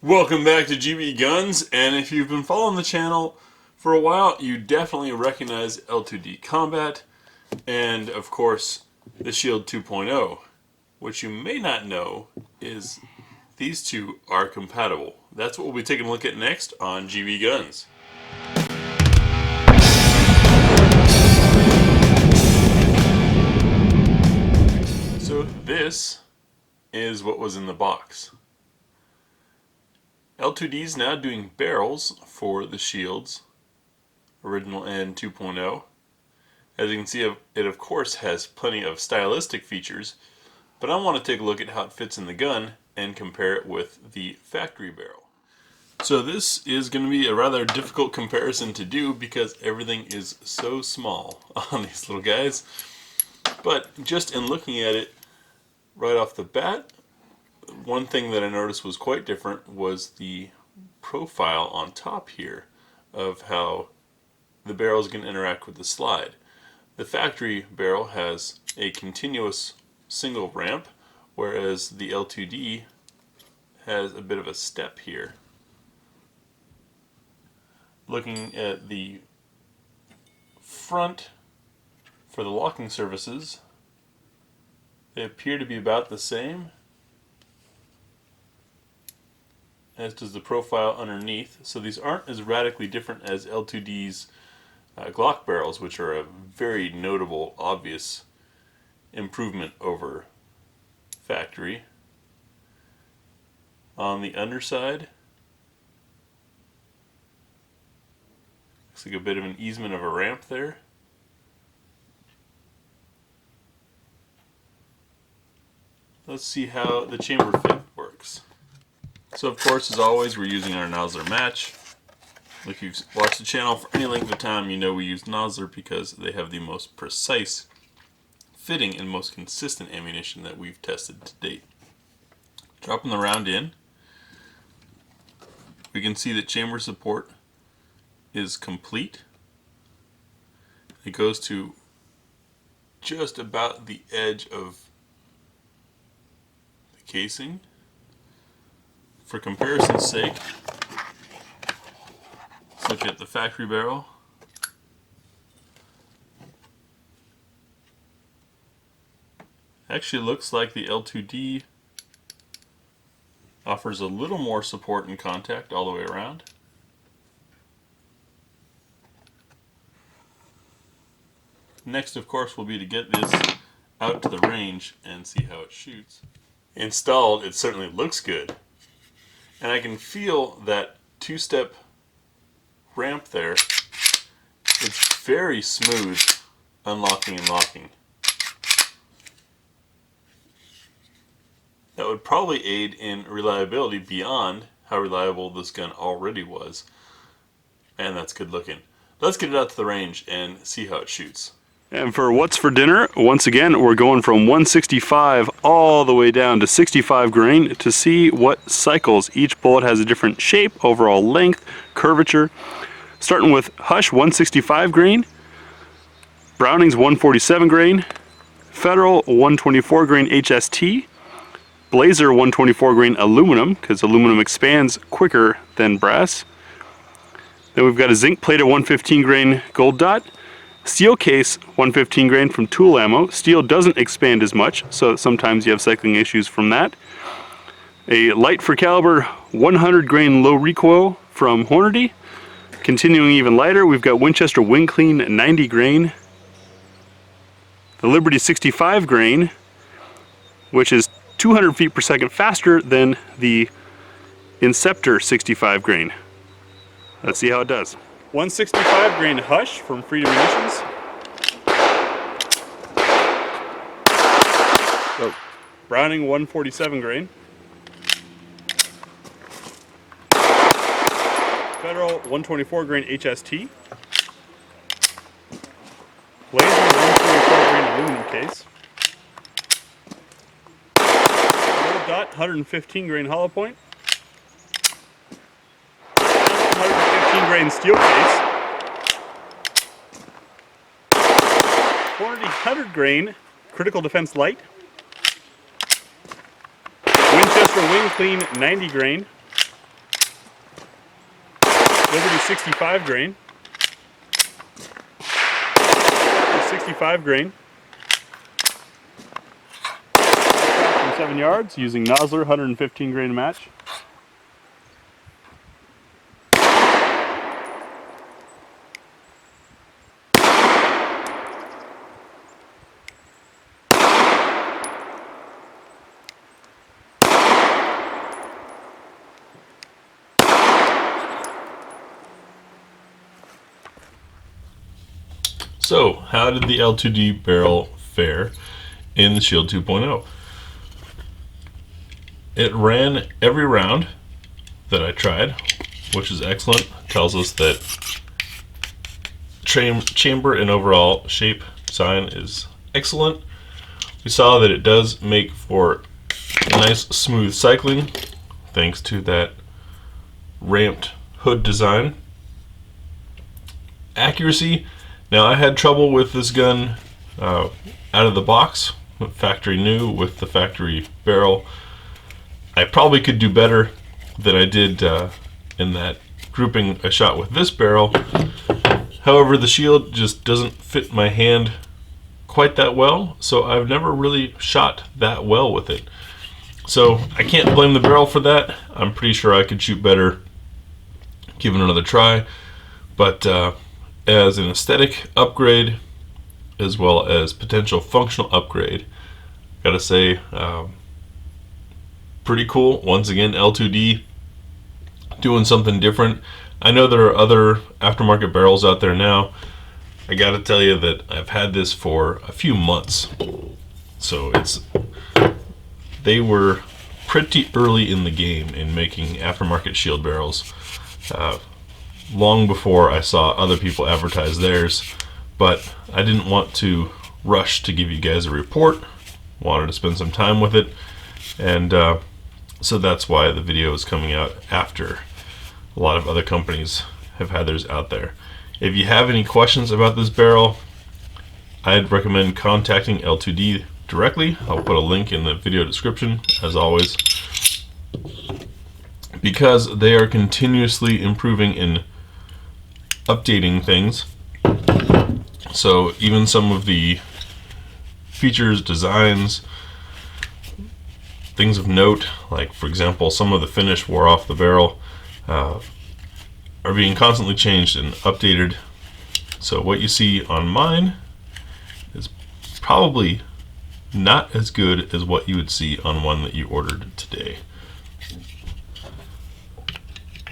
Welcome back to GBGuns, and if you've been following the channel for a while, you definitely recognize L2D Combat, and of course, the Shield 2.0. What you may not know is these two are compatible. That's what we'll be taking a look at next on GBGuns. So this is what was in the box. L2D is now doing barrels for the shields, original and 2.0. As you can see, it of course has plenty of stylistic features, but I want to take a look at how it fits in the gun and compare it with the factory barrel. So this is going to be a rather difficult comparison to do because everything is so small on these little guys. But just in looking at it right off the bat, one thing that I noticed was quite different was the profile on top here of how the barrel is going to interact with the slide. The factory barrel has a continuous single ramp, whereas the L2D has a bit of a step here. Looking at the front for the locking surfaces, they appear to be about the same, as does the profile underneath. So these aren't as radically different as L2D's Glock barrels, which are a very notable, obvious improvement over factory. On the underside, looks like a bit of an easement of a ramp there. Let's see how the chamber fit works. So of course, as always, we're using our Nosler match. If you've watched the channel for any length of time, you know we use Nosler because they have the most precise fitting and most consistent ammunition that we've tested to date. Dropping the round in, we can see that chamber support is complete. It goes to just about the edge of the casing. For comparison's sake, let's look at the factory barrel. Actually looks like the L2D offers a little more support and contact all the way around. Next, of course, will be to get this out to the range and see how it shoots. Installed, it certainly looks good. And I can feel that two-step ramp there. It's very smooth unlocking and locking. That would probably aid in reliability beyond how reliable this gun already was. And that's good looking. Let's get it out to the range and see how it shoots. And for what's for dinner, once again, we're going from 165 all the way down to 65 grain to see what cycles. Each bullet has a different shape, overall length, curvature. Starting with Hush 165 grain, Browning's 147 grain, Federal 124 grain HST, Blazer 124 grain aluminum, because aluminum expands quicker than brass. Then we've got a zinc plated 115 grain gold dot, steel case 115 grain from Tool Ammo. Steel doesn't expand as much, so sometimes you have cycling issues from that. A light for caliber 100 grain low recoil from Hornady. Continuing even lighter, we've got Winchester Wing Clean 90 grain. The Liberty 65 grain, which is 200 feet per second faster than the Inceptor 65 grain. Let's see how it does. 165 grain Hush from Freedom Munitions. So, Browning 147 grain. Federal 124 grain HST. Blazer 124 grain aluminum case. Gold dot 115 grain hollow point. 115 grain steel case. Hornady 100 grain critical defense light. Winchester Wing Clean 90 grain. Those will be 65 grain. 65 grain. From 7 yards using Nosler 115 grain match. So, how did the L2D barrel fare in the Shield 2.0? It ran every round that I tried, which is excellent. Tells us that chamber and overall shape design is excellent. We saw that it does make for nice smooth cycling thanks to that ramped hood design. Accuracy. Now, I had trouble with this gun out of the box, factory new with the factory barrel. I probably could do better than I did in that grouping I shot with this barrel. However, the Shield just doesn't fit my hand quite that well, so I've never really shot that well with it. So I can't blame the barrel for that. I'm pretty sure I could shoot better, give it another try, but as an aesthetic upgrade as well as potential functional upgrade, gotta say, pretty cool. Once again, L2D doing something different. I know there are other aftermarket barrels out there now. I gotta tell you that I've had this for a few months, so they were pretty early in the game in making aftermarket Shield barrels. Long before I saw other people advertise theirs, but I didn't want to rush to give you guys a report. Wanted to spend some time with it, and so that's why the video is coming out after a lot of other companies have had theirs out there. If you have any questions about this barrel, I'd recommend contacting L2D directly. I'll put a link in the video description, as always, because they are continuously improving in updating things. So even some of the features, designs, things of note, like for example some of the finish wore off the barrel, are being constantly changed and updated. So what you see on mine is probably not as good as what you would see on one that you ordered today.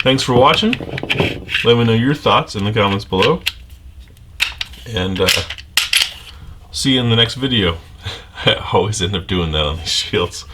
Thanks for watching. Let me know your thoughts in the comments below. And see you in the next video. I always end up doing that on these shields.